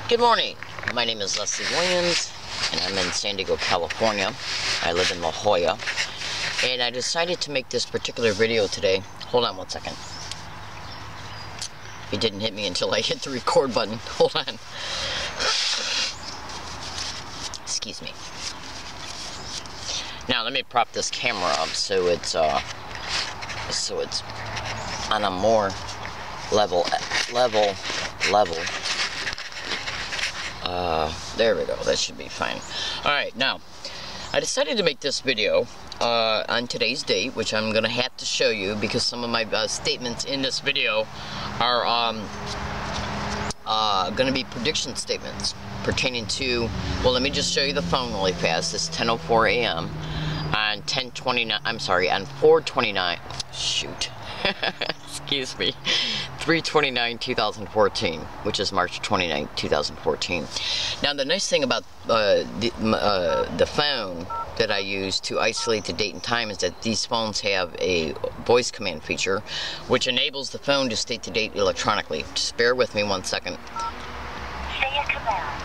Good morning. My name is Leslie Williams, and I'm in San Diego, California. I live in La Jolla, and I decided to make this particular video today. Hold on one second. It didn't hit me until I hit the record button. Hold on. Excuse me. Now let me prop this camera up so it's on a more level. There we go. That should be fine. Alright, now, I decided to make this video on today's date, which I'm going to have to show you because some of my statements in this video are going to be prediction statements pertaining to, well, let me just show you the phone really fast. It's 10:04 a.m. on 10:29, I'm sorry, on 4/29, shoot. Excuse me, 3/29/2014, which is March 29, 2014. Now, the nice thing about the phone that I use to isolate the date and time is that these phones have a voice command feature, which enables the phone to state the date electronically. Just bear with me one second. Say a command.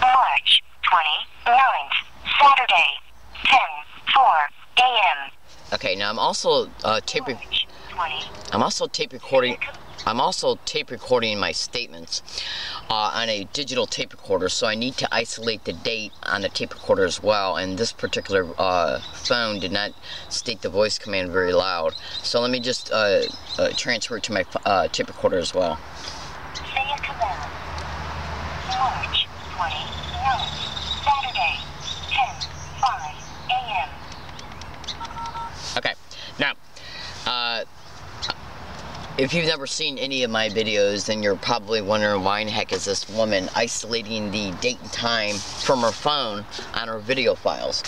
March 29th, Saturday, 10:04 a.m. Okay, now I'm also tape recording my statements on a digital tape recorder, so I need to isolate the date on the tape recorder as well, and this particular phone did not state the voice command very loud, so let me just transfer it to my tape recorder as well. Say a command. March 29th, Saturday, 10:05 a.m. Okay, now, if you've never seen any of my videos, then you're probably wondering why in the heck is this woman isolating the date and time from her phone on her video files.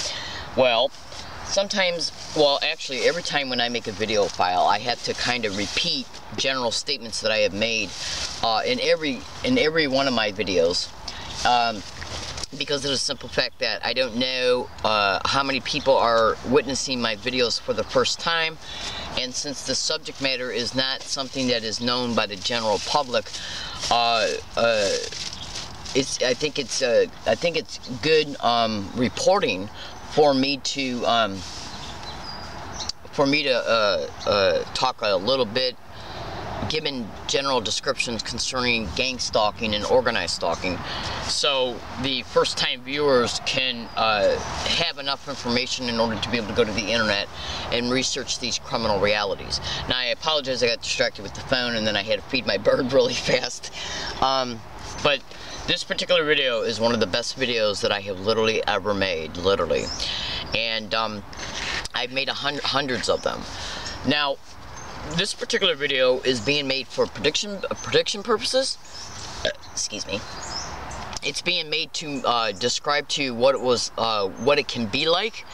Well, sometimes, well, actually, every time when I make a video file, I have to kind of repeat general statements that I have made in every one of my videos. Because of the simple fact that I don't know how many people are witnessing my videos for the first time, and since the subject matter is not something that is known by the general public, I think it's good reporting for me to talk a little bit, given general descriptions concerning gang stalking and organized stalking, so the first-time viewers can have enough information in order to be able to go to the internet and research these criminal realities. Now, I apologize, I got distracted with the phone and then I had to feed my bird really fast. But this particular video is one of the best videos that I have literally ever made, literally. And I've made hundreds of them. Now, this particular video is being made for prediction purposes. Excuse me. It's being made to describe to you what it can be like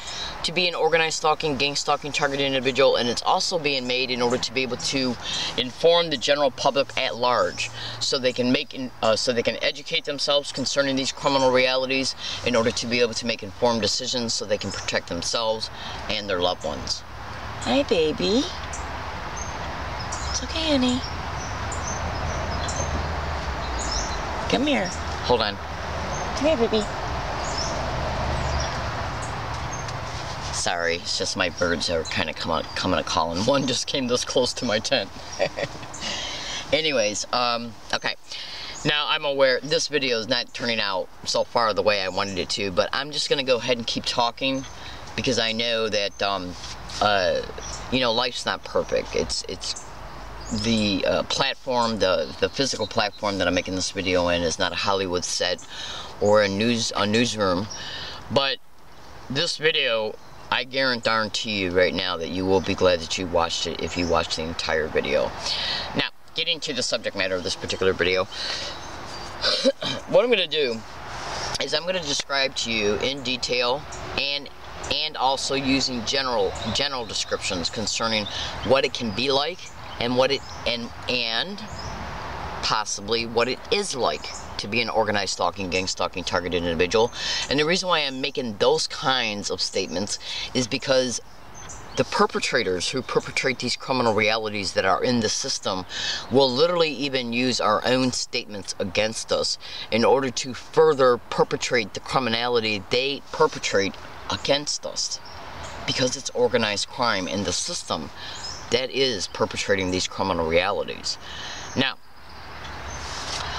to be an organized stalking, gang stalking targeted individual, and it's also being made in order to be able to inform the general public at large, so they can educate themselves concerning these criminal realities in order to be able to make informed decisions, so they can protect themselves and their loved ones. Hi, baby. It's okay, honey. Come here. Hold on. Come here, baby. Sorry, it's just my birds are kind of coming a calling. One just came this close to my tent. Anyways, okay. Now, I'm aware this video is not turning out so far the way I wanted it to, but I'm just going to go ahead and keep talking because I know that, you know, life's not perfect. It's the platform, the physical platform that I'm making this video in is not a Hollywood set or a newsroom, but this video, I guarantee you right now that you will be glad that you watched it if you watched the entire video. Now, getting to the subject matter of this particular video, what I'm going to do is I'm going to describe to you in detail and also using general descriptions concerning what it can be like and what it and possibly what it is like to be an organized stalking, gang stalking targeted individual. And the reason why I'm making those kinds of statements is because the perpetrators who perpetrate these criminal realities that are in the system will literally even use our own statements against us in order to further perpetrate the criminality they perpetrate against us, because it's organized crime in the system that is perpetrating these criminal realities. Now,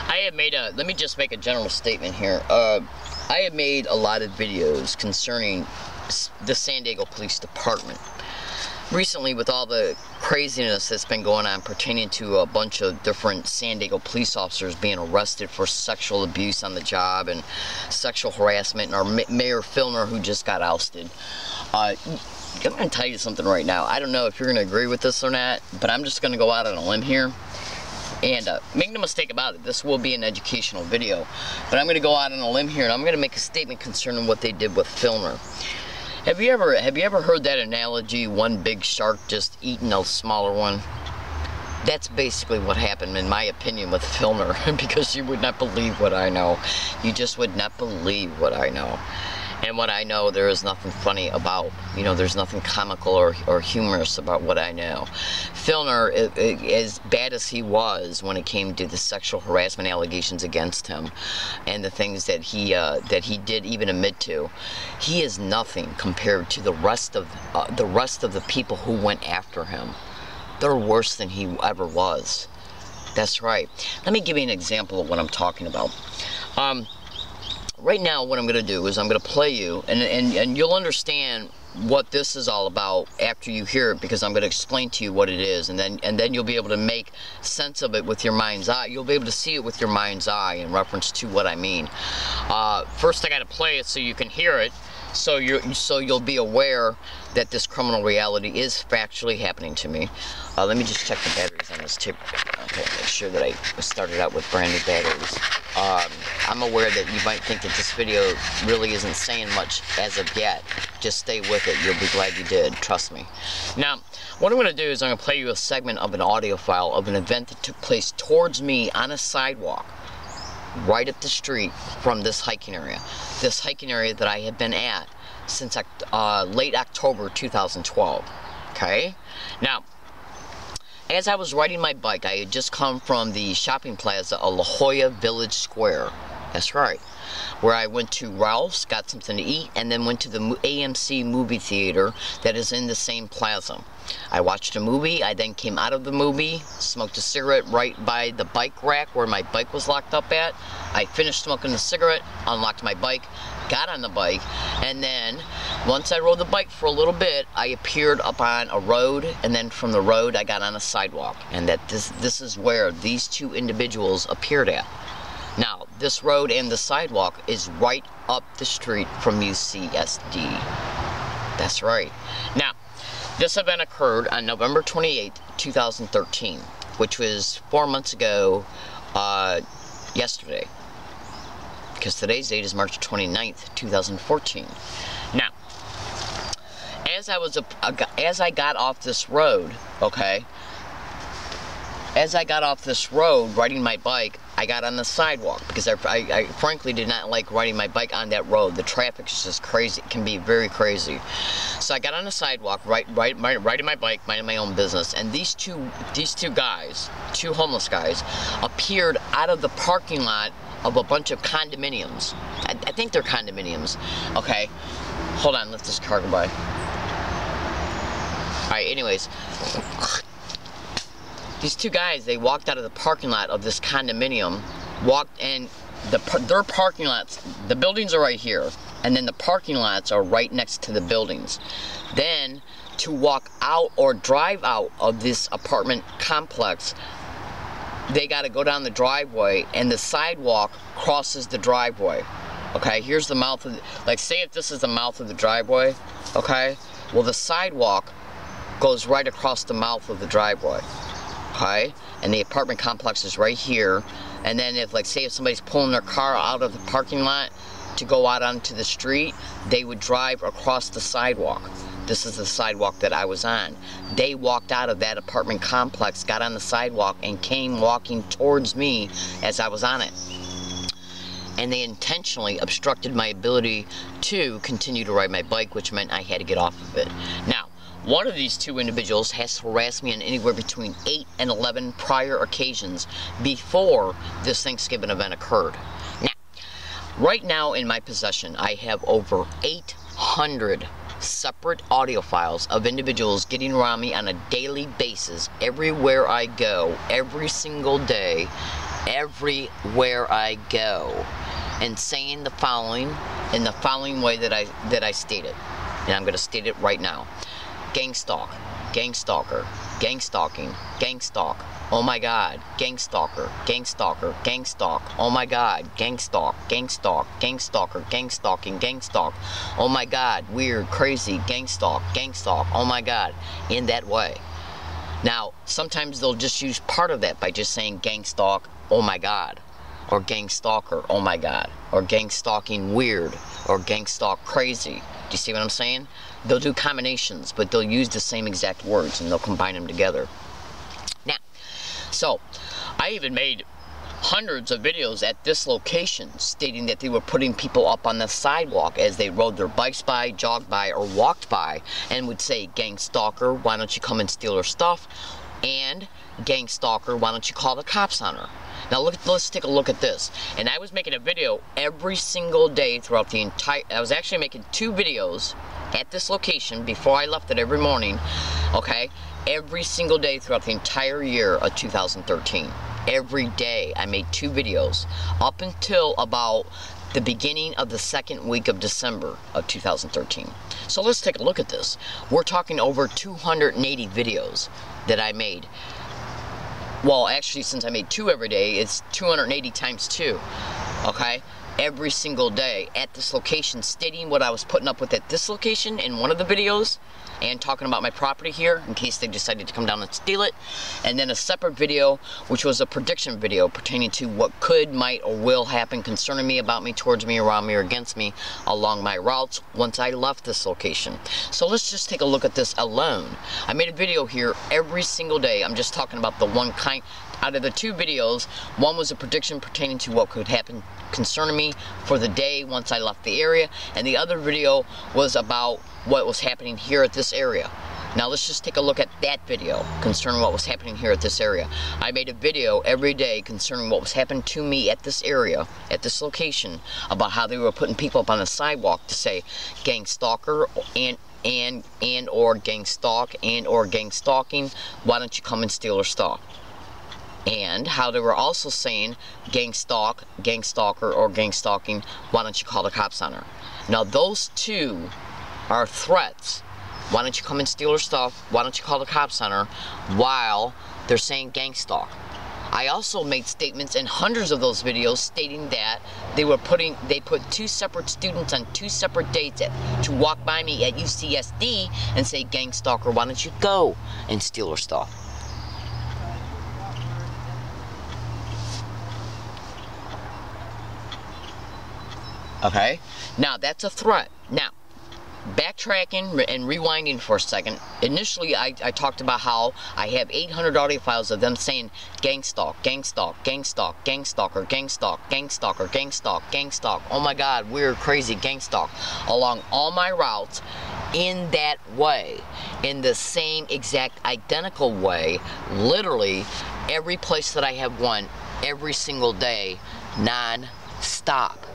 let me just make a general statement here. I have made a lot of videos concerning the San Diego Police Department. Recently, with all the craziness that's been going on pertaining to a bunch of different San Diego police officers being arrested for sexual abuse on the job and sexual harassment, and our Mayor Filner, who just got ousted. I'm going to tell you something right now. I don't know if you're going to agree with this or not, but I'm just going to go out on a limb here. And make no mistake about it, this will be an educational video. But I'm going to go out on a limb here, and I'm going to make a statement concerning what they did with Filner. Have you ever heard that analogy, one big shark just eating a smaller one? That's basically what happened, in my opinion, with Filner, because you would not believe what I know. You just would not believe what I know. And what I know, there is nothing funny about. You know, there's nothing comical or humorous about what I know. Filner, as bad as he was when it came to the sexual harassment allegations against him and the things that he did even admit to, he is nothing compared to the rest of the people who went after him. They're worse than he ever was. That's right. Let me give you an example of what I'm talking about. Right now, what I'm going to do is I'm going to play you, and you'll understand what this is all about after you hear it, because I'm going to explain to you what it is, and then you'll be able to make sense of it with your mind's eye. You'll be able to see it with your mind's eye in reference to what I mean. First, I got to play it so you can hear it, so you'll be aware that this criminal reality is factually happening to me. Let me just check the batteries on this tape. Okay, make sure that I started out with brand new batteries. I'm aware that you might think that this video really isn't saying much as of yet. Just stay with it. You'll be glad you did. Trust me. Now, what I'm going to do is I'm going to play you a segment of an audio file of an event that took place towards me on a sidewalk right up the street from this hiking area. This hiking area that I have been at since late October 2012. Okay? Now, as I was riding my bike, I had just come from the shopping plaza of La Jolla Village Square. That's right. Where I went to Ralph's, got something to eat, and then went to the AMC movie theater that is in the same plaza. I watched a movie. I then came out of the movie, smoked a cigarette right by the bike rack where my bike was locked up at. I finished smoking the cigarette, unlocked my bike, got on the bike, and then once I rode the bike for a little bit, I appeared up on a road, and then from the road I got on a sidewalk, and that this is where these two individuals appeared at. Now, this road and the sidewalk is right up the street from UCSD. That's right. Now, this event occurred on November 28th, 2013, which was 4 months ago yesterday, because today's date is March 29th, 2014. Now, as I got off this road, okay, as I got off this road riding my bike, I got on the sidewalk because I frankly did not like riding my bike on that road. The traffic is just crazy. It can be very crazy. So I got on the sidewalk, riding my bike, minding my own business, and these two guys, two homeless guys, appeared out of the parking lot of a bunch of condominiums. I think they're condominiums. Okay, hold on, let this car go by. All right, anyways. These two guys, they walked out of the parking lot of this condominium, and their parking lots, the buildings are right here, and then the parking lots are right next to the buildings. Then, to walk out or drive out of this apartment complex, they got to go down the driveway, and the sidewalk crosses the driveway. Okay, here's the mouth of like, say if this is the mouth of the driveway, okay? Well, the sidewalk goes right across the mouth of the driveway. Okay, and the apartment complex is right here, and then if, like, say if somebody's pulling their car out of the parking lot to go out onto the street, they would drive across the sidewalk. This is the sidewalk that I was on. They walked out of that apartment complex, got on the sidewalk, and came walking towards me as I was on it. And they intentionally obstructed my ability to continue to ride my bike, which meant I had to get off of it. Now, one of these two individuals has harassed me on anywhere between 8 and 11 prior occasions before this Thanksgiving event occurred. Now, right now in my possession, I have over 800 separate audio files of individuals getting around me on a daily basis, everywhere I go, every single day, everywhere I go, and saying the following in the following way that I state it. And I'm going to state it right now. GangStalk, GangStalker, GangStalking, GangStalk, oh my god, GangStalker, GangStalker, GangStalk, oh my god, GangStalk, GangStalk, GangStalker, GangStalking, GangStalk, oh my god, weird, crazy, GangStalk, GangStalk, oh my god, in that way. Now, sometimes they'll just use part of that by just saying GangStalk, oh my god, or GangStalker, oh my god, or GangStalking weird, or GangStalk crazy. Do you see what I'm saying? They'll do combinations, but they'll use the same exact words and they'll combine them together. Now, so I even made hundreds of videos at this location stating that they were putting people up on the sidewalk as they rode their bikes by, jogged by, or walked by, and would say, "Gangstalker, why don't you come and steal her stuff?" and "Gangstalker, why don't you call the cops on her?" Now let's take a look at this. And I was making a video every single day throughout the entire, I was actually making 2 videos at this location before I left it every morning, okay? Every single day throughout the entire year of 2013. Every day I made 2 videos up until about the beginning of the 2nd week of December of 2013. So let's take a look at this. We're talking over 280 videos that I made. Well, actually, since I made 2 every day, it's 280 times 2, okay? Every single day at this location, stating what I was putting up with at this location in one of the videos, and talking about my property here in case they decided to come down and steal it, and then a separate video which was a prediction video pertaining to what could, might, or will happen concerning me, about me, towards me, around me, or against me along my routes once I left this location. So let's just take a look at this alone. I made a video here every single day. I'm just talking about the one kind. Out of the 2 videos, one was a prediction pertaining to what could happen concerning me for the day once I left the area, and the other video was about what was happening here at this area. Now let's just take a look at that video concerning what was happening here at this area. I made a video every day concerning what was happening to me at this area, at this location, about how they were putting people up on the sidewalk to say "Gangstalker" and or "Gangstalk" and or "Gangstalking, why don't you come and steal her stuff?" And how they were also saying "Gangstalk, Gangstalker, or Gangstalking, why don't you call the cops on her?" Now those 2 are threats. Why don't you come and steal her stuff? Why don't you call the cops on her? While they're saying "Gangstalk." I also made statements in hundreds of those videos stating that they put 2 separate students on 2 separate dates to walk by me at UCSD and say, "Gangstalker, why don't you go and steal her stuff?" Okay, now that's a threat. Now, backtracking and rewinding for a second, initially I talked about how I have 800 audio files of them saying "Gangstalk, Gangstalk, Gangstalk, Gangstalker, Gangstalk, Gangstalker, Gangstalk, Gangstalk, oh my god, weird, crazy, Gangstalk," along all my routes in that way, in the same exact identical way, literally every place that I have went, every single day, non-stop.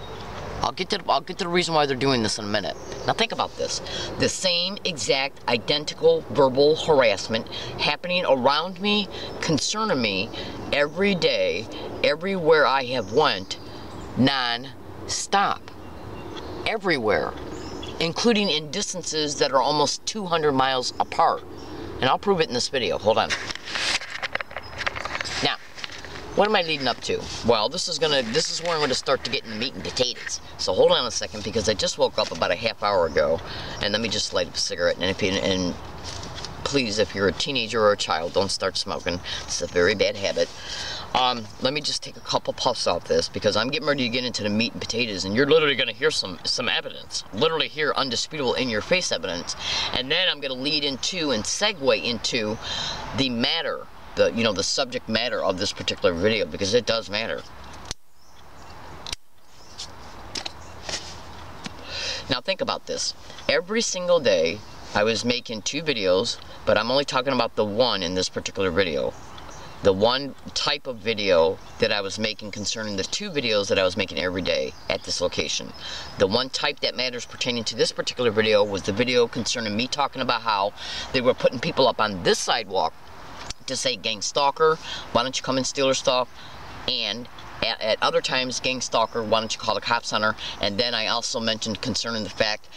I'll get to the reason why they're doing this in a minute. Now think about this. The same exact identical verbal harassment happening around me, concerning me, every day, everywhere I have went, non-stop. Everywhere. Including in distances that are almost 200 miles apart. And I'll prove it in this video. Hold on. Now, what am I leading up to? Well, this is where I'm gonna start to get in the meat and potatoes. So hold on a second, because I just woke up about a half hour ago, and let me just light up a cigarette. And please, if you're a teenager or a child, don't start smoking. It's a very bad habit. Let me just take a couple puffs off this, because I'm getting ready to get into the meat and potatoes, and you're literally gonna hear some evidence, literally hear undisputable in your face evidence, and then I'm gonna lead into and segue into the matter. The subject matter of this particular video, because it does matter. Now think about this. Every single day, I was making 2 videos, but I'm only talking about the one in this particular video. The one type of video that I was making concerning the 2 videos that I was making every day at this location. The one type that matters pertaining to this particular video was the video concerning me talking about how they were putting people up on this sidewalk to say, gang stalker, why don't you come and steal her stuff? And at other times, gang stalker, why don't you call the cops on her? And then I also mentioned concerning the fact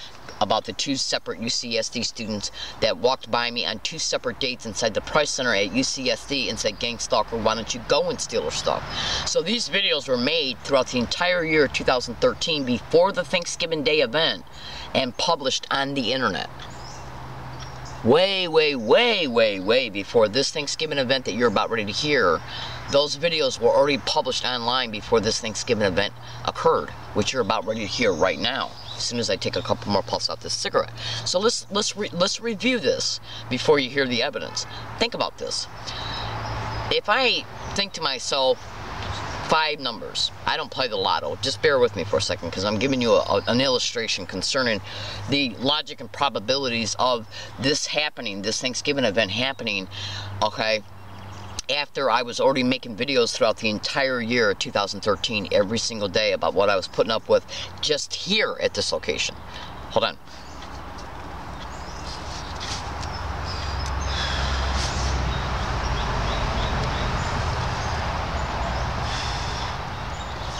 about the 2 separate UCSD students that walked by me on 2 separate dates inside the Price Center at UCSD and said, gang stalker, why don't you go and steal her stuff? So these videos were made throughout the entire year of 2013 before the Thanksgiving Day event and published on the internet. Way, way, way, way, way before this Thanksgiving event that you're about ready to hear. Those videos were already published online before this Thanksgiving event occurred, which you're about ready to hear right now, as soon as I take a couple more puffs out this cigarette. So let's review this before you hear the evidence. Think about this. If I think to myself, 5 numbers. I don't play the lotto. Just bear with me for a second, because I'm giving you an illustration concerning the logic and probabilities of this happening, this Thanksgiving event happening, okay, after I was already making videos throughout the entire year of 2013, every single day, about what I was putting up with just here at this location. Hold on.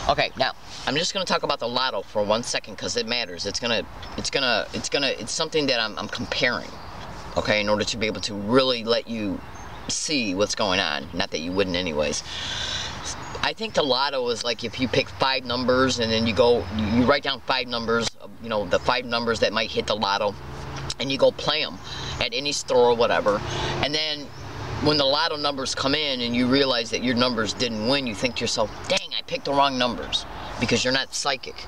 Okay, now I'm just gonna talk about the lotto for 1 second because it matters. It's something that I'm comparing, okay, in order to be able to really let you see what's going on. Not that you wouldn't anyways. I think the lotto is like if you pick 5 numbers and then you write down 5 numbers, you know, the 5 numbers that might hit the lotto, and you go play them at any store or whatever, and then when the lotto numbers come in and you realize that your numbers didn't win, you think to yourself, dang, I picked the wrong numbers, because you're not psychic.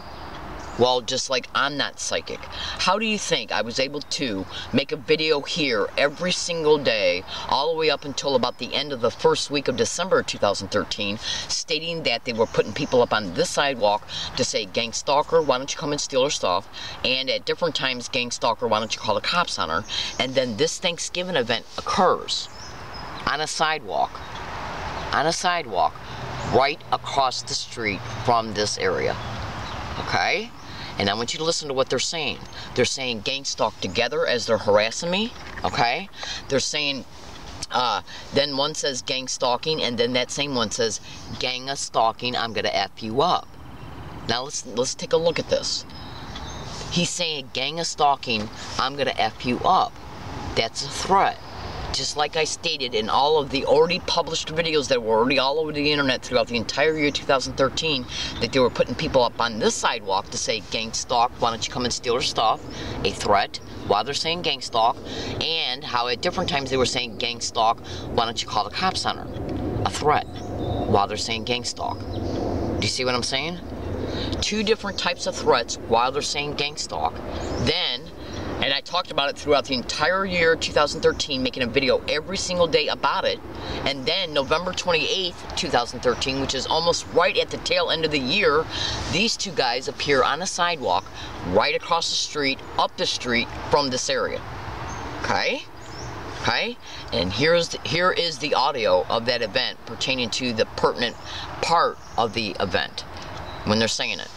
Well, just like I'm not psychic. How do you think I was able to make a video here every single day, all the way up until about the end of the first week of December 2013, stating that they were putting people up on this sidewalk to say, gang stalker, why don't you come and steal her stuff? And at different times, gang stalker, why don't you call the cops on her? And then this Thanksgiving event occurs on a sidewalk right across the street from this area, okay? And I want you to listen to what they're saying. They're saying gang stalk together as they're harassing me, okay? They're saying, then one says gang stalking, and then that same one says, gang stalking, I'm gonna F you up. Now let's take a look at this. He's saying gang stalking, I'm gonna F you up. That's a threat. Just like I stated in all of the already published videos that were already all over the internet throughout the entire year 2013, that they were putting people up on this sidewalk to say, gang stalk, why don't you come and steal her stuff? A threat, while they're saying gang stalk, and how at different times they were saying gang stalk, why don't you call the cops on her? A threat, while they're saying gang stalk. Do you see what I'm saying? 2 different types of threats while they're saying gang stalk. Then, and I talked about it throughout the entire year 2013, making a video every single day about it. And then November 28th, 2013, which is almost right at the tail end of the year, these 2 guys appear on a sidewalk right across the street, up the street from this area. Okay? Okay? And here is the audio of that event pertaining to the pertinent part of the event when they're saying it.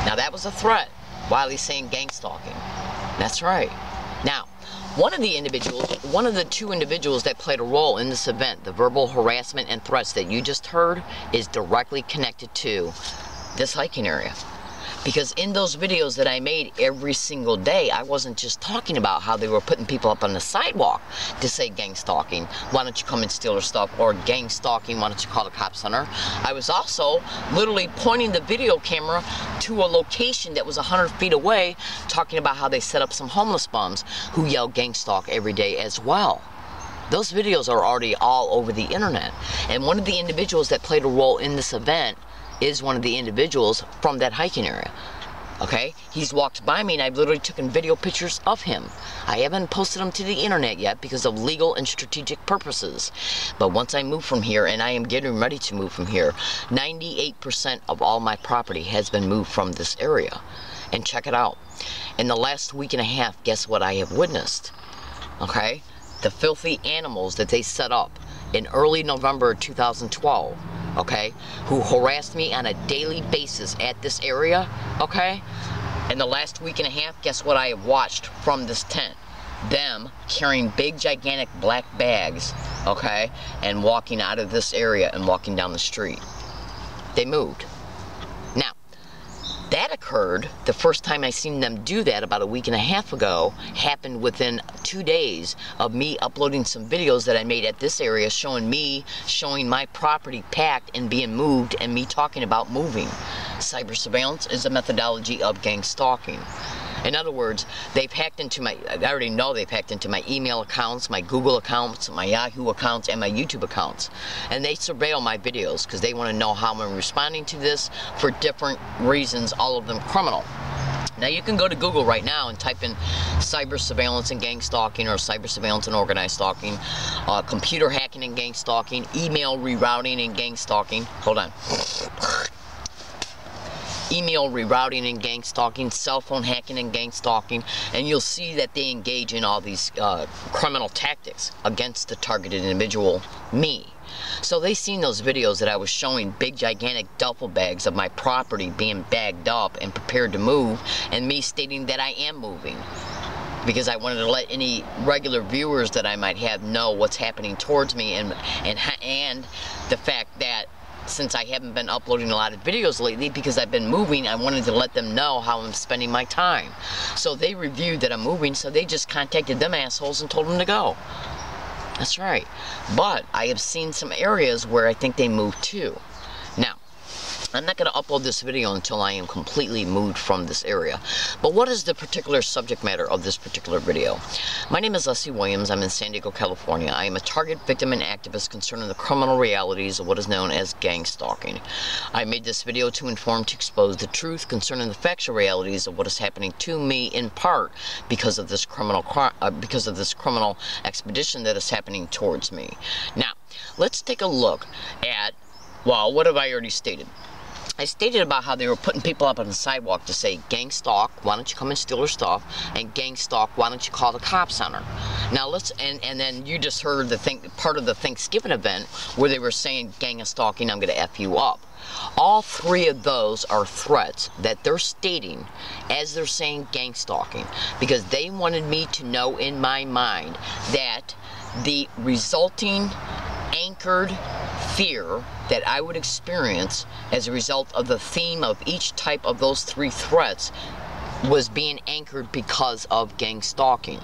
Now that was a threat while he's saying gang stalking. That's right. Now, one of the two individuals that played a role in this event, the verbal harassment and threats that you just heard, is directly connected to this hiking area. Because in those videos that I made every single day, I wasn't just talking about how they were putting people up on the sidewalk to say gang stalking, why don't you come and steal their stuff, or gang stalking, why don't you call the cops on her. I was also literally pointing the video camera to a location that was 100 feet away, talking about how they set up some homeless bums who yell gang stalk every day as well. Those videos are already all over the internet. And one of the individuals that played a role in this event is one of the individuals from that hiking area. Okay, he's walked by me and I've literally taken video pictures of him. I haven't posted them to the internet yet because of legal and strategic purposes. But once I move from here, and I am getting ready to move from here, 98% of all my property has been moved from this area. And check it out. In the last week and a half, guess what I have witnessed? Okay, the filthy animals that they set up in early November 2012. Okay, who harassed me on a daily basis at this area, okay? In the last week and a half, guess what I have watched from this tent? Them carrying big, gigantic black bags, okay? And walking out of this area and walking down the street. They moved. Now, that occurred, the first time I seen them do that about a week and a half ago, happened within 2 days of me uploading some videos that I made at this area showing my property packed and being moved, and me talking about moving. Cyber surveillance is a methodology of gang stalking. In other words, they've hacked into I already know they've hacked into my email accounts, my Google accounts, my Yahoo accounts, and my YouTube accounts. And they surveil my videos because they want to know how I'm responding to this for different reasons, all of them criminal. Now you can go to Google right now and type in cyber surveillance and gang stalking, or cyber surveillance and organized stalking, computer hacking and gang stalking, email rerouting and gang stalking. Hold on. Email rerouting and gang stalking, cell phone hacking and gang stalking, and you'll see that they engage in all these criminal tactics against the targeted individual, me. So they seen those videos that I was showing big gigantic duffel bags of my property being bagged up and prepared to move, and me stating that I am moving, because I wanted to let any regular viewers that I might have know what's happening towards me, and the fact that since I haven't been uploading a lot of videos lately because I've been moving, I wanted to let them know how I'm spending my time. So they reviewed that I'm moving, so they just contacted them assholes and told them to go. That's right. But I have seen some areas where I think they moved too. Now, I'm not going to upload this video until I am completely moved from this area. But what is the particular subject matter of this particular video? My name is Leslie Williams. I'm in San Diego, California. I am a target victim and activist concerning the criminal realities of what is known as gang stalking. I made this video to inform, to expose the truth concerning the factual realities of what is happening to me, in part because of this criminal expedition that is happening towards me. Now, let's take a look at, well, what have I already stated? I stated about how they were putting people up on the sidewalk to say, gang stalk, why don't you come and steal her stuff, and gang stalk, why don't you call the cops on her. Now let's, and then you just heard the part of the Thanksgiving event where they were saying, gang stalking, I'm going to F you up. All three of those are threats that they're stating as they're saying gang stalking, because they wanted me to know in my mind that the resulting anchored fear that I would experience as a result of the theme of each type of those three threats was being anchored because of gang stalking.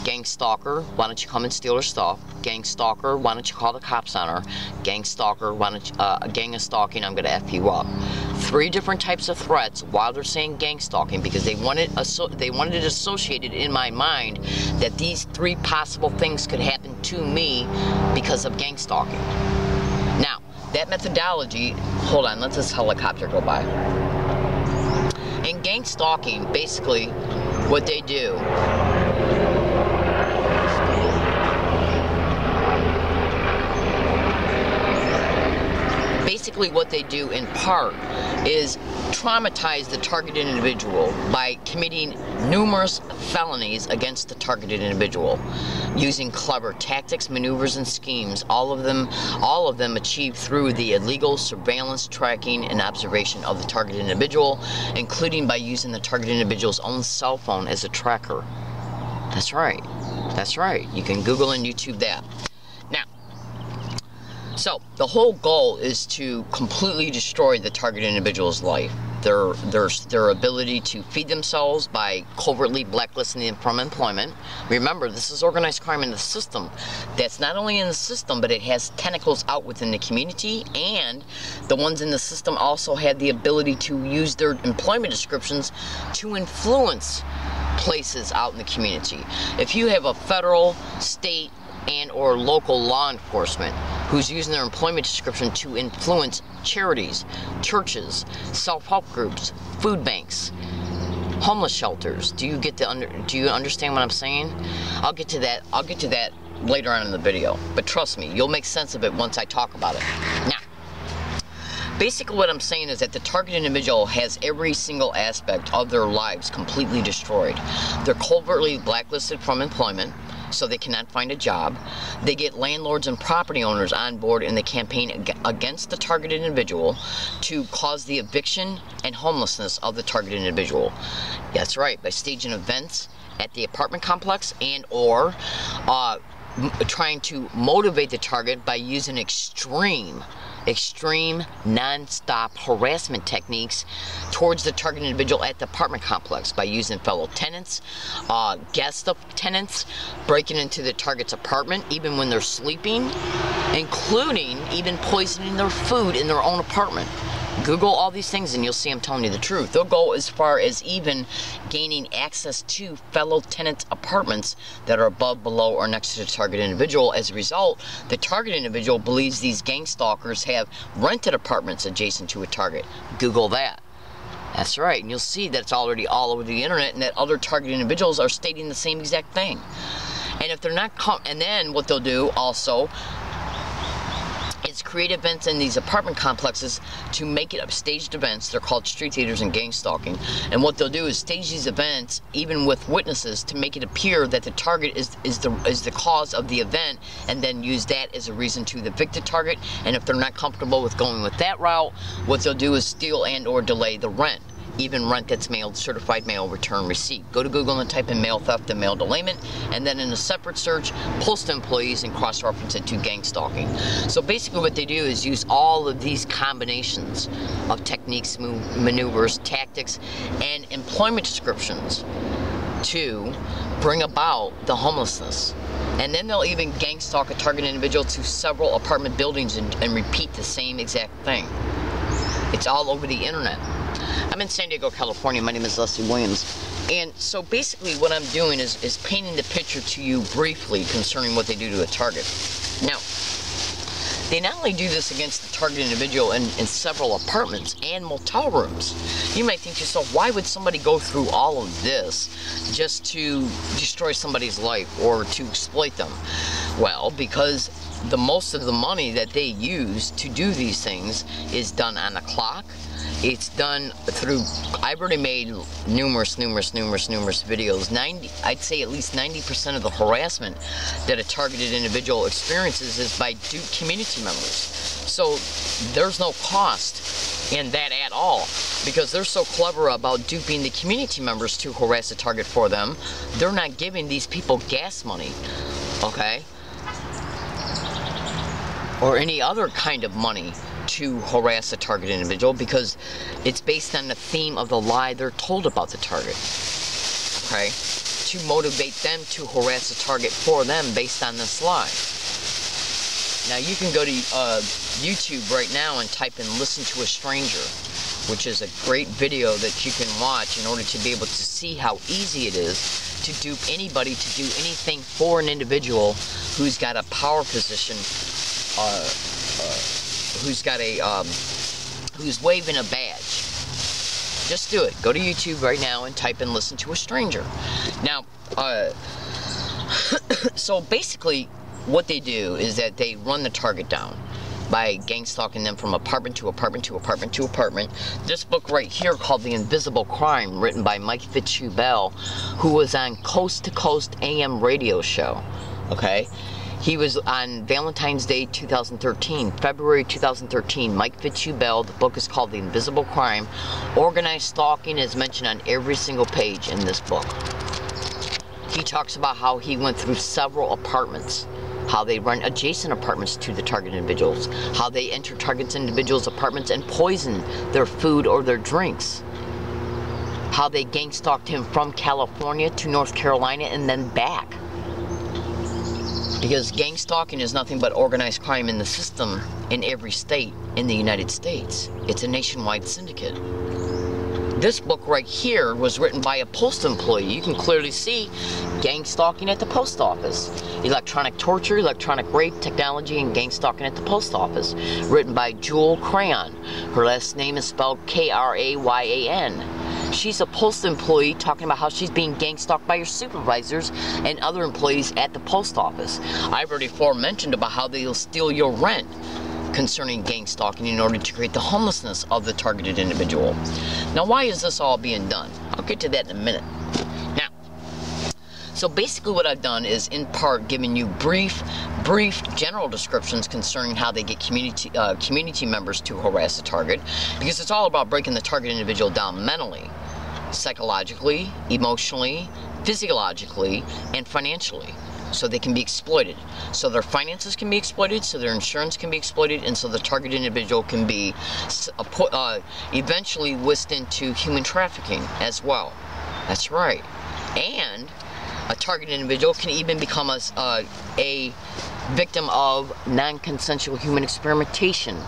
Gang stalker, why don't you come and steal her stuff? Gang stalker, why don't you call the cops on her? Gang stalker, why don't you, gang of stalking, I'm gonna F you up. Three different types of threats while they're saying gang stalking, because they wanted it associated in my mind that these three possible things could happen to me because of gang stalking. Now, that methodology, hold on, let this helicopter go by. In gang stalking, basically, what they do, basically what they do in part is traumatize the targeted individual by committing numerous felonies against the targeted individual, using clever tactics, maneuvers, and schemes, all of them achieved through the illegal surveillance, tracking, and observation of the targeted individual, including by using the targeted individual's own cell phone as a tracker. That's right. That's right. You can Google and YouTube that. Now, so the whole goal is to completely destroy the targeted individual's life. Their ability to feed themselves by covertly blacklisting them from employment. Remember, this is organized crime in the system. That's not only in the system, but it has tentacles out within the community, and the ones in the system also have the ability to use their employment descriptions to influence places out in the community. If you have a federal, state, and or local law enforcement who's using their employment description to influence charities, churches, self-help groups, food banks, homeless shelters, do you understand what I'm saying? I'll get to that later on in the video, but trust me, you'll make sense of it once I talk about it. Now, basically what I'm saying is that the target individual has every single aspect of their lives completely destroyed. They're covertly blacklisted from employment, so they cannot find a job. They get landlords and property owners on board in the campaign against the targeted individual to cause the eviction and homelessness of the targeted individual. That's right, by staging events at the apartment complex and or trying to motivate the target by using extreme non-stop harassment techniques towards the target individual at the apartment complex by using fellow tenants, guest tenants, breaking into the target's apartment even when they're sleeping, including even poisoning their food in their own apartment. Google all these things and you'll see I'm telling you the truth. They'll go as far as even gaining access to fellow tenants' apartments that are above, below, or next to the target individual. As a result, the target individual believes these gang stalkers have rented apartments adjacent to a target. Google that. That's right, and you'll see that it's already all over the internet and that other target individuals are stating the same exact thing. And if they're not, and then what they'll do also is create events in these apartment complexes to make it up staged events. They're called street theaters and gang stalking. And what they'll do is stage these events, even with witnesses, to make it appear that the target is the cause of the event, and then use that as a reason to evict the target. And if they're not comfortable with going with that route, what they'll do is steal and or delay the rent. Even rent that's mailed, certified mail return receipt. Go to Google and type in mail theft and mail delayment, and then in a separate search, postal employees and cross-reference it to gang stalking. So basically what they do is use all of these combinations of techniques, maneuvers, tactics, and employment descriptions to bring about the homelessness. And then they'll even gang stalk a target individual to several apartment buildings and repeat the same exact thing. It's all over the internet. I'm in San Diego, California. My name is Leslie Williams. And so basically what I'm doing is painting the picture to you briefly concerning what they do to a target. Now, they not only do this against the target individual in several apartments and motel rooms. You might think to yourself, why would somebody go through all of this just to destroy somebody's life or to exploit them? Well, because most of the money that they use to do these things is done on the clock. It's done through, I've already made numerous videos. I'd say at least 90% of the harassment that a targeted individual experiences is by duped community members. So there's no cost in that at all, because they're so clever about duping the community members to harass a target for them. They're not giving these people gas money, okay? Or any other kind of money to harass a target individual, because it's based on the theme of the lie they're told about the target, okay? To motivate them to harass a target for them based on this lie. Now you can go to YouTube right now and type in "Listen to a Stranger," which is a great video that you can watch in order to be able to see how easy it is to dupe anybody to do anything for an individual who's got a power position, who's waving a badge. Just do it. Go to YouTube right now and type in "Listen to a Stranger." Now, so basically what they do is that they run the target down. by gang stalking them from apartment to apartment to apartment to apartment. This book right here called The Invisible Crime, written by Mike Fitzhugh, who was on Coast to Coast AM radio show. Okay? He was on Valentine's Day 2013, February 2013. Mike Fitzhugh, the book is called The Invisible Crime. Organized stalking is mentioned on every single page in this book. He talks about how he went through several apartments, how they run adjacent apartments to the target individuals, how they enter target individuals' apartments and poison their food or their drinks, how they gang stalked him from California to North Carolina and then back. Because gang stalking is nothing but organized crime in the system in every state in the United States. It's a nationwide syndicate. This book right here was written by a post employee. You can clearly see gang stalking at the post office. Electronic torture, electronic rape, technology, and gang stalking at the post office. Written by Jewel Crayon. Her last name is spelled K-R-A-Y-A-N. She's a post employee talking about how she's being gang stalked by her supervisors and other employees at the post office. I've already mentioned about how they'll steal your rent concerning gang stalking in order to create the homelessness of the targeted individual. Now, why is this all being done? I'll get to that in a minute. Now, so basically what I've done is in part giving you brief general descriptions concerning how they get community members to harass a target, because it's all about breaking the target individual down mentally, psychologically, emotionally, physiologically, and financially, so they can be exploited. So their finances can be exploited, so their insurance can be exploited, and so the target individual can be eventually whisked into human trafficking as well. That's right. And a target individual can even become a victim of non-consensual human experimentation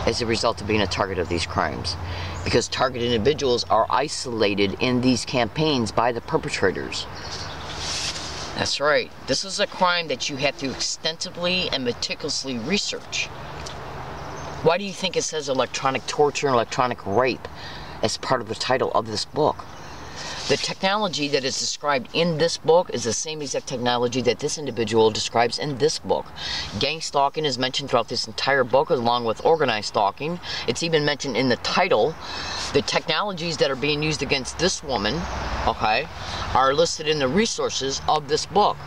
as a result of being a target of these crimes. Because target individuals are isolated in these campaigns by the perpetrators. That's right. This is a crime that you have to extensively and meticulously research. Why do you think it says electronic torture and electronic rape as part of the title of this book? The technology that is described in this book is the same exact technology that this individual describes in this book. Gang stalking is mentioned throughout this entire book, along with organized stalking. It's even mentioned in the title. The technologies that are being used against this woman, okay, are listed in the resources of this book.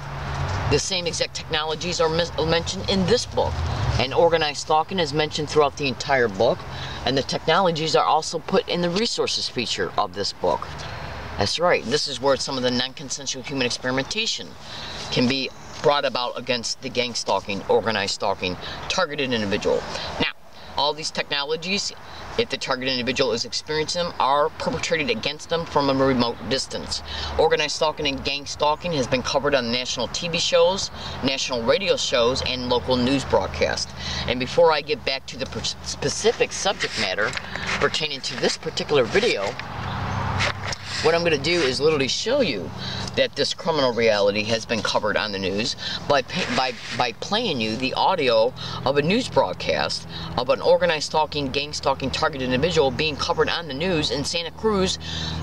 The same exact technologies are mentioned in this book. And organized stalking is mentioned throughout the entire book. And the technologies are also put in the resources feature of this book. That's right. This is where some of the non-consensual human experimentation can be brought about against the gang stalking, organized stalking, targeted individual. Now, all these technologies, if the target individual is experiencing them, are perpetrated against them from a remote distance. Organized stalking and gang stalking has been covered on national TV shows, national radio shows, and local news broadcasts. And before I get back to the specific subject matter pertaining to this particular video, what I'm going to do is literally show you that this criminal reality has been covered on the news by playing you the audio of a news broadcast of an organized stalking, gang stalking, targeted individual being covered on the news in Santa Cruz,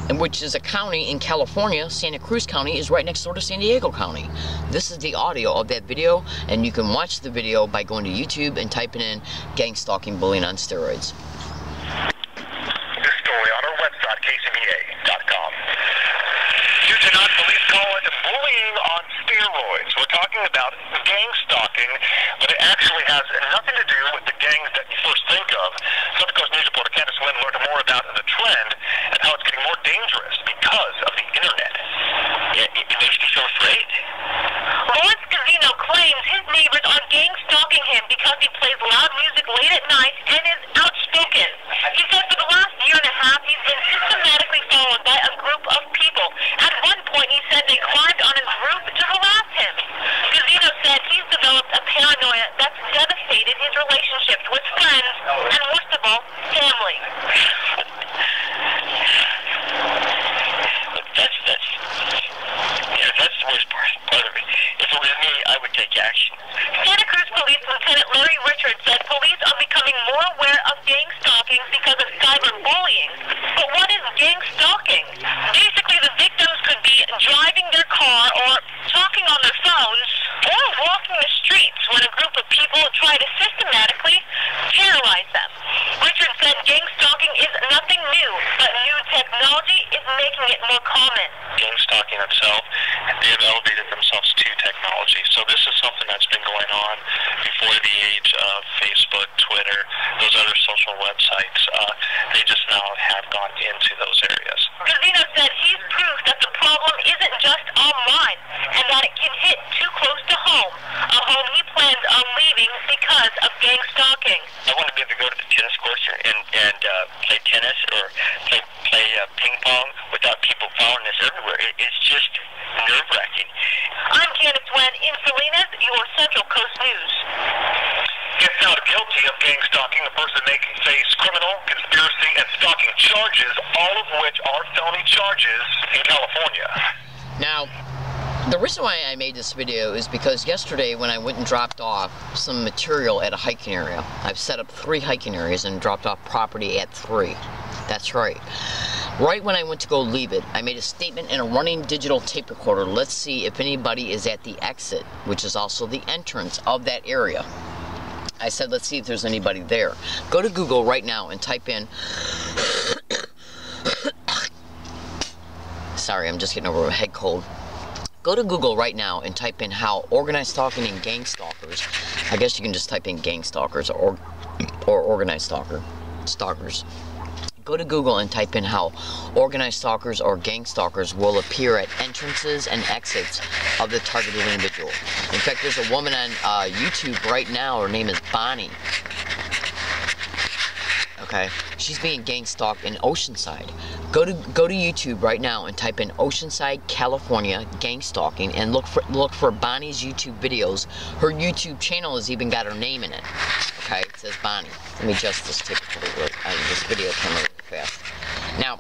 which is a county in California. Santa Cruz County is right next door to San Diego County. This is the audio of that video, and you can watch the video by going to YouTube and typing in gang stalking bullying on steroids. Bullying on steroids. We're talking about gang stalking, but it actually has nothing to do with the gangs that you first think of. Southern Coast News reporter Candace Lynn learned more about the trend and how it's getting more dangerous because of the internet. It makes me so afraid. Lawrence Casino claims his neighbors are gang stalking him because he plays loud music late at night and is outspoken. He said for the last year and a half he's been systematically followed by a group of people. At one point he said they climbed on his roof to harass him. Casino said he's developed a paranoia that's devastated his relationships with friends and, worst of all, family. That's the worst part of it. If it was me, I would take action. Santa Cruz Police Lieutenant Larry Richards said police are becoming more aware of gang stalking because of cyberbullying. But what is gang stalking? Basically, the victims could be driving their car or talking on their phones or walking the streets when a group of people try to systematically social websites. They just now have gone into those areas. Gazino said he's proof that the problem isn't just online and that it can hit too close to home, a home he plans on leaving because of gang stalking. I want to be able to go to the tennis courts and play tennis or play ping pong without people following us everywhere. It's just nerve-wracking. I'm Janice Wen in Salinas, your Central Coast News. If found guilty of gang stalking, the person may face criminal, conspiracy, and stalking charges, all of which are felony charges in California. Now, the reason why I made this video is because yesterday when I went and dropped off some material at a hiking area, I've set up 3 hiking areas and dropped off property at 3. That's right. Right when I went to go leave it, I made a statement in a running digital tape recorder. Let's see if anybody is at the exit, which is also the entrance of that area. I said, let's see if there's anybody there. Go to Google right now and type in... Sorry, I'm just getting over a head cold. Go to Google right now and type in how organized stalking and gang stalkers, I guess you can just type in gang stalkers or organized stalkers. Go to Google and type in how organized stalkers or gang stalkers will appear at entrances and exits of the targeted individual. In fact, there's a woman on YouTube right now, her name is Bonnie. Okay, she's being gang stalked in Oceanside. Go to YouTube right now and type in Oceanside, California gang stalking and look for Bonnie's YouTube videos. Her YouTube channel has even got her name in it. Okay, it says Bonnie. Let me adjust this ticket this video camera really fast. Now,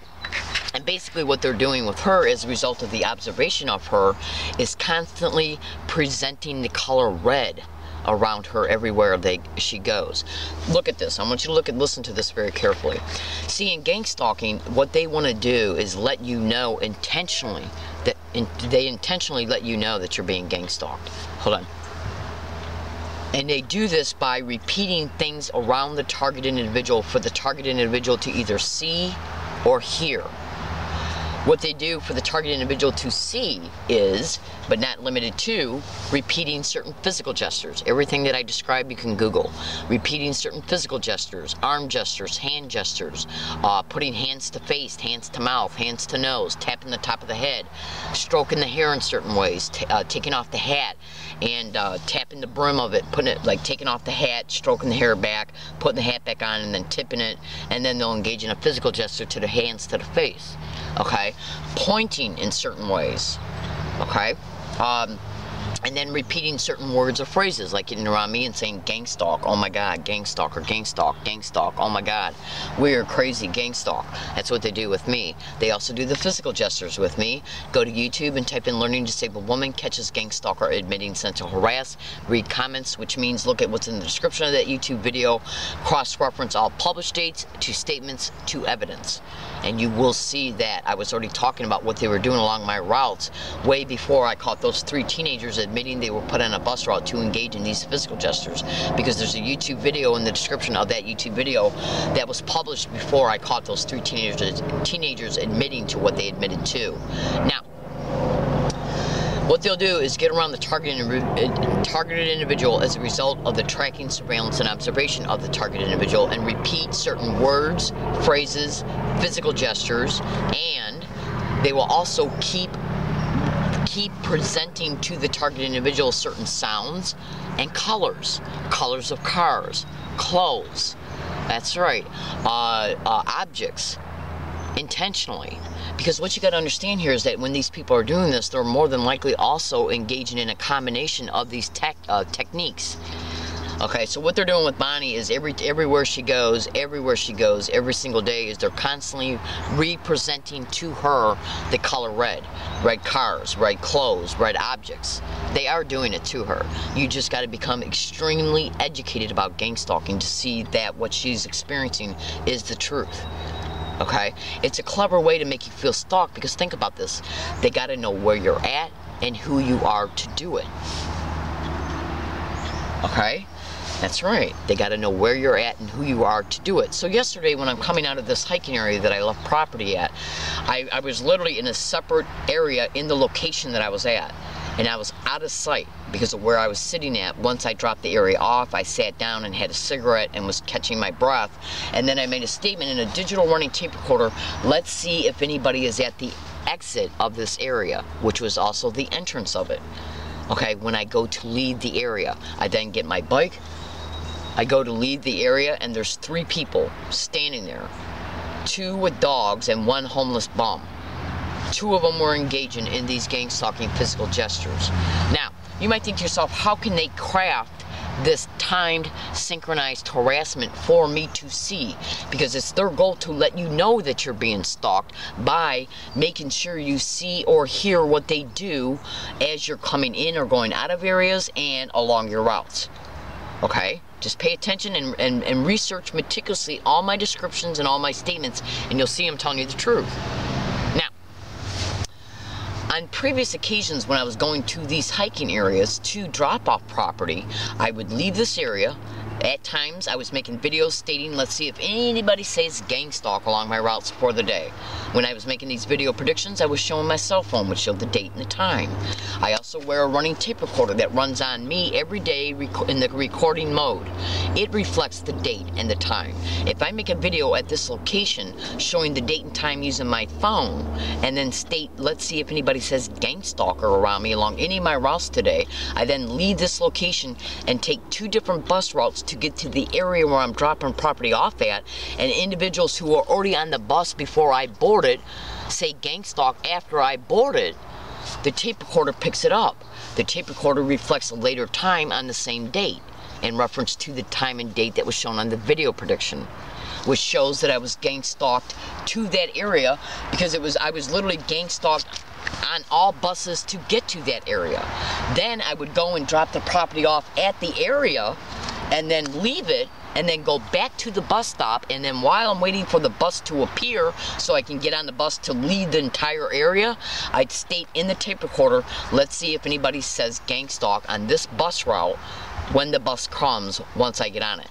and basically what they're doing with her as a result of the observation of her is constantly presenting the color red around her everywhere she goes. Look at this. I want you to listen to this very carefully. See, in gang stalking, what they want to do is let you know intentionally that they intentionally let you know that you're being gang stalked. Hold on. And they do this by repeating things around the targeted individual for the targeted individual to either see or hear. What they do for the targeted individual to see is, but not limited to, repeating certain physical gestures. Everything that I described you can Google. Repeating certain physical gestures, arm gestures, hand gestures, putting hands to face, hands to mouth, hands to nose, tapping the top of the head, stroking the hair in certain ways, taking off the hat and tapping the brim of it, putting it, like taking off the hat, stroking the hair back, putting the hat back on and then tipping it, and then they'll engage in a physical gesture to the hands to the face. Okay, pointing in certain ways, okay, and then repeating certain words or phrases, like getting around me and saying gang stalk, oh my god, gang stalker, gang stalk, oh my god, we're crazy, gang stalk. That's what they do with me. They also do the physical gestures with me. Go to YouTube and type in learning disabled woman catches gang stalker admitting sexual harass. Read comments, which means look at what's in the description of that YouTube video, cross-reference all published dates to statements to evidence. And you will see that I was already talking about what they were doing along my routes way before I caught those 3 teenagers admitting they were put on a bus route to engage in these physical gestures, because there's a YouTube video in the description of that YouTube video that was published before I caught those 3 teenagers admitting to what they admitted to. Now, what they'll do is get around the targeted individual as a result of the tracking, surveillance, and observation of the targeted individual and repeat certain words, phrases, physical gestures, and they will also keep presenting to the targeted individual certain sounds and colors of cars, clothes, that's right, objects, intentionally. Because what you got to understand here is that when these people are doing this, they're more than likely also engaging in a combination of these techniques. Okay, so what they're doing with Bonnie is everywhere she goes, every single day, is they're constantly representing to her the color red. Red cars, red clothes, red objects. They are doing it to her. You just got to become extremely educated about gang stalking to see that what she's experiencing is the truth. Okay? It's a clever way to make you feel stalked, because think about this. They got to know where you're at and who you are to do it. Okay? That's right. They got to know where you're at and who you are to do it. So yesterday when I'm coming out of this hiking area that I left property at, I was literally in a separate area in the location that I was at. and I was out of sight because of where I was sitting at. Once I dropped the area off, I sat down and had a cigarette and was catching my breath, and then I made a statement in a digital running tape recorder, let's see if anybody is at the exit of this area, which was also the entrance of it. Okay, when I go to leave the area, I then get my bike, I go to leave the area, and there's 3 people standing there, 2 with dogs and 1 homeless bum. 2 of them were engaging in these gang stalking physical gestures. Now, you might think to yourself, how can they craft this timed, synchronized harassment for me to see? Because it's their goal to let you know that you're being stalked by making sure you see or hear what they do as you're coming in or going out of areas and along your routes. Okay? Just pay attention and research meticulously all my descriptions and all my statements, and you'll see I'm telling you the truth. Now, on previous occasions when I was going to these hiking areas to drop off property, I would leave this area. At times, I was making videos stating, let's see if anybody says gang stalk along my routes for the day. When I was making these video predictions, I was showing my cell phone, which showed the date and the time. I also wear a running tape recorder that runs on me every day in the recording mode. It reflects the date and the time. If I make a video at this location showing the date and time using my phone, and then state, let's see if anybody says gang stalker around me along any of my routes today, I then leave this location and take 2 different bus routes to get to the area where I'm dropping property off at, and individuals who are already on the bus before I board it say gang stalk after I board it, the tape recorder picks it up. The tape recorder reflects a later time on the same date in reference to the time and date that was shown on the video prediction, which shows that I was gang stalked to that area because I was literally gang stalked on all buses to get to that area. Then I would go and drop the property off at the area and then leave it and then go back to the bus stop, and then while I'm waiting for the bus to appear so I can get on the bus to leave the entire area, I'd state in the tape recorder, let's see if anybody says gang stalk on this bus route when the bus comes once I get on it.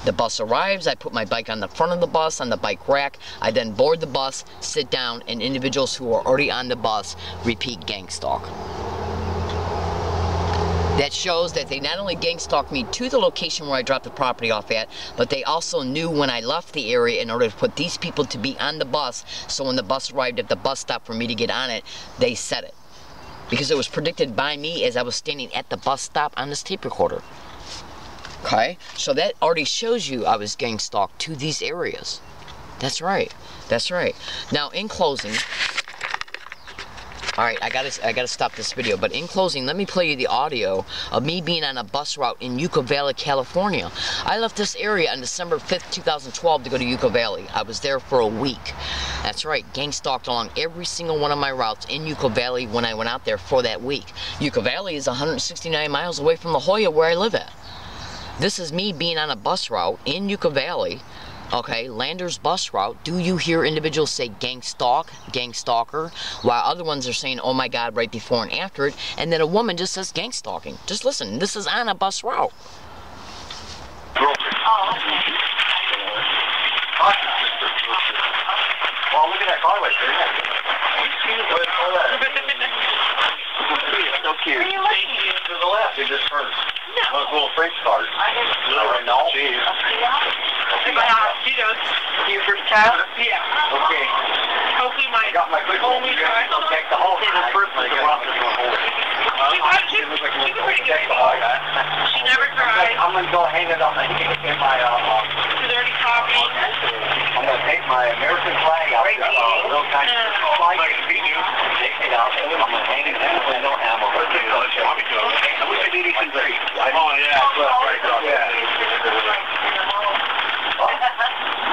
The bus arrives, I put my bike on the front of the bus, on the bike rack, I then board the bus, sit down, and individuals who are already on the bus repeat gang stalk. That shows that they not only gang stalked me to the location where I dropped the property off at, but they also knew when I left the area in order to put these people to be on the bus, so when the bus arrived at the bus stop for me to get on it, they said it. Because it was predicted by me as I was standing at the bus stop on this tape recorder. Okay? So that already shows you I was gang stalked to these areas. That's right. That's right. Now, in closing, alright, I gotta stop this video, but in closing, let me play you the audio of me being on a bus route in Yucca Valley, California. I left this area on December 5th, 2012 to go to Yucca Valley. I was there for a week. That's right, gang stalked along every single one of my routes in Yucca Valley when I went out there for that week. Yucca Valley is 169 miles away from La Jolla, where I live at. This is me being on a bus route in Yucca Valley. Okay, Lander's bus route. Do you hear individuals say gang stalk, gang stalker, while other ones are saying, oh my God, right before and after it, and then a woman just says gang stalking. Just listen, this is on a bus route. Oh, okay. Well, look at that car right there. You see it? So cute. Where are you looking? To the left, it just turns. No. Those little French cars. No. Cheese. Your first child? Yeah. Okay. Hopefully my I got my quick only child. I'll take the whole thing. The first one. She's pretty good. She never cried. I'm going to go hang it up in my, She's already copied. I'm going to take my American flag out, little kind of flag. Take it out. I'm going to hang it in the window and I'm going to put it on. I wish I did it today. Oh, yeah.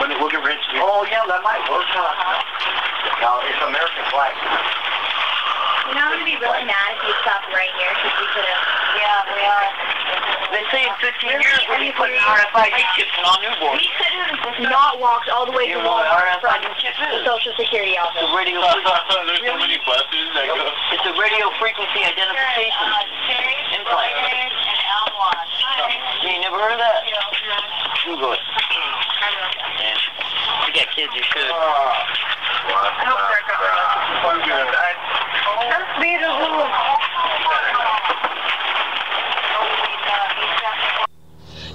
When they look at Rich, oh, yeah, that might work. No, it's American flag. You know, I'm going to be really mad if you stopped right here, because we could have... Yeah, we are. They say in 15 years we'll be putting RFID chips in all newborns. We could have not walked all the way to Walmart from the Social Security office. There's so many buses that go. It's a radio frequency identification implant. You never heard of that? Google it. You got kids, you should. I hope they're That's beautiful.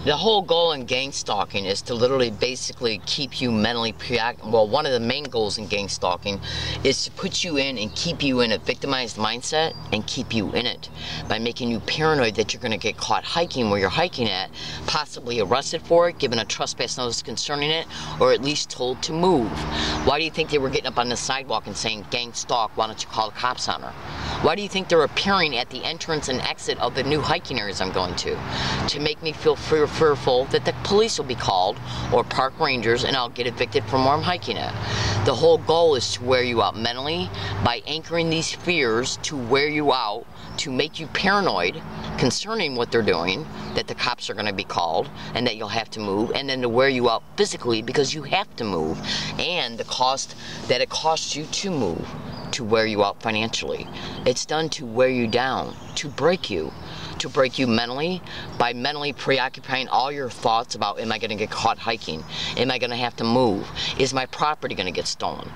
The whole goal in gang stalking is to literally basically keep you mentally preoccupied. Well, one of the main goals in gang stalking is to put you in and keep you in a victimized mindset and keep you in it by making you paranoid that you're going to get caught hiking where you're hiking at, possibly arrested for it, given a trespass notice concerning it, or at least told to move. Why do you think they were getting up on the sidewalk and saying, gang stalk, why don't you call the cops on her? Why do you think they're appearing at the entrance and exit of the new hiking areas I'm going to? To make me feel fearful that the police will be called or park rangers and I'll get evicted from where I'm hiking at. The whole goal is to wear you out mentally by anchoring these fears to wear you out, to make you paranoid concerning what they're doing, that the cops are going to be called and that you'll have to move, and then to wear you out physically because you have to move, and the cost that it costs you to move, to wear you out financially. It's done to wear you down, to break you mentally by mentally preoccupying all your thoughts about, am I going to get caught hiking? Am I going to have to move? Is my property going to get stolen?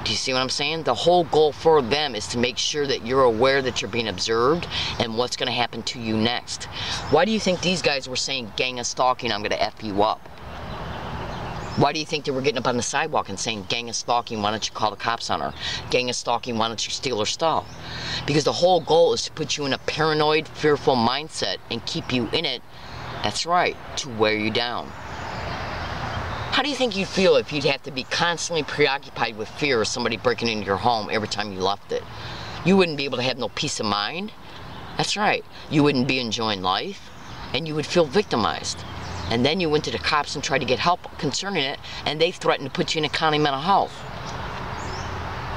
Do you see what I'm saying? The whole goal for them is to make sure that you're aware that you're being observed and what's going to happen to you next. Why do you think these guys were saying, gang of stalking, I'm going to F you up? Why do you think they were getting up on the sidewalk and saying, gang of stalking, why don't you call the cops on her? Gang of stalking, why don't you steal her stuff? Because the whole goal is to put you in a paranoid, fearful mindset and keep you in it, that's right, to wear you down. How do you think you'd feel if you'd have to be constantly preoccupied with fear of somebody breaking into your home every time you left it? You wouldn't be able to have no peace of mind. That's right. You wouldn't be enjoying life, and you would feel victimized. And then you went to the cops and tried to get help concerning it, and they threatened to put you in a county mental health,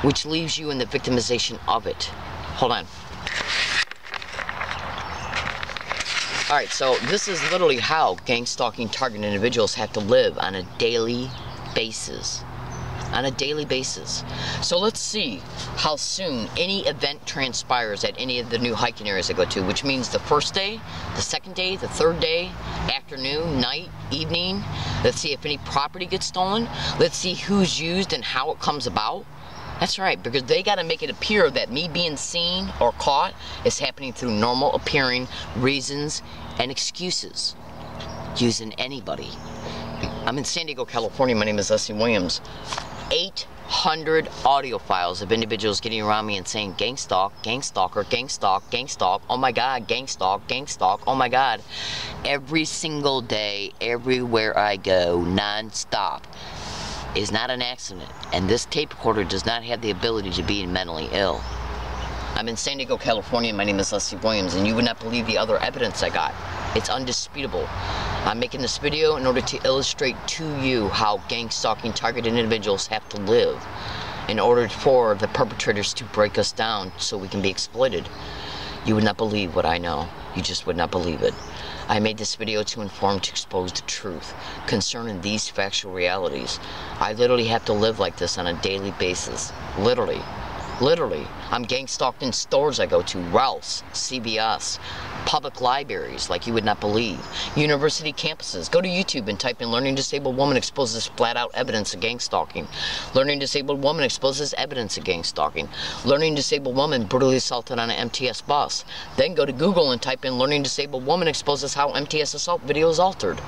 which leaves you in the victimization of it. Hold on. Alright, so this is literally how gang stalking target individuals have to live on a daily basis. On a daily basis. So let's see how soon any event transpires at any of the new hiking areas I go to, which means the first day, the second day, the third day, afternoon, night, evening. Let's see if any property gets stolen. Let's see who's used and how it comes about. That's right, because they got to make it appear that me being seen or caught is happening through normal appearing reasons and excuses. Using anybody. I'm in San Diego, California. My name is Leslie Williams. 800 audio files of individuals getting around me and saying, gang stalk, gang stalker, gang stalk, gang stalk, oh my god, gang stalk, oh my god. Every single day, everywhere I go, non-stop, is not an accident, and this tape recorder does not have the ability to be mentally ill. I'm in San Diego, California. My name is Leslie Williams, and you would not believe the other evidence I got. It's undisputable. I'm making this video in order to illustrate to you how gang stalking targeted individuals have to live in order for the perpetrators to break us down so we can be exploited. You would not believe what I know. You just would not believe it. I made this video to inform, to expose the truth concerning these factual realities. I literally have to live like this on a daily basis. Literally. Literally. I'm gang stalked in stores I go to, Ralph's, CVS, public libraries like you would not believe, university campuses. Go to YouTube and type in Learning Disabled Woman Exposes Flat Out Evidence of Gang Stalking. Learning Disabled Woman Exposes Evidence of Gang Stalking. Learning Disabled Woman Brutally Assaulted on an MTS Bus. Then go to Google and type in Learning Disabled Woman Exposes How MTS Assault Video is Altered.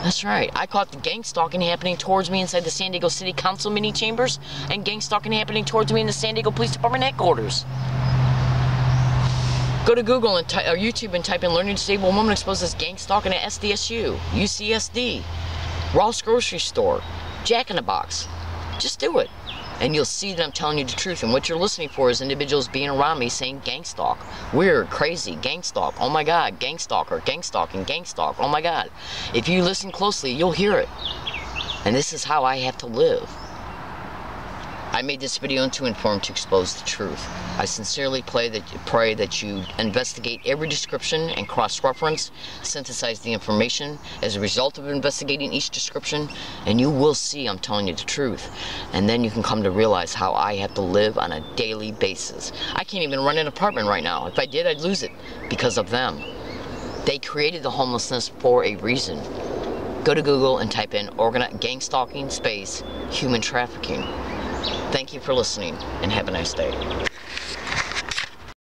That's right. I caught the gang stalking happening towards me inside the San Diego City Council mini chambers and gang stalking happening towards me in the San Diego Police Department headquarters. Go to Google and or YouTube and type in Learning Disabled Woman Exposes Gang Stalking at SDSU, UCSD, Ross Grocery Store, Jack in the Box. Just do it. And you'll see that I'm telling you the truth. And what you're listening for is individuals being around me saying gang stalk. Weird, crazy, gang stalk. Oh my god, gang stalker, gang stalking, gang stalk. Oh my god. If you listen closely, you'll hear it. And this is how I have to live. I made this video to inform, to expose the truth. I sincerely pray that you investigate every description and cross-reference, synthesize the information as a result of investigating each description, and you will see I'm telling you the truth. And then you can come to realize how I have to live on a daily basis. I can't even run an apartment right now. If I did, I'd lose it because of them. They created the homelessness for a reason. Go to Google and type in gang stalking space human trafficking. Thank you for listening, and have a nice day.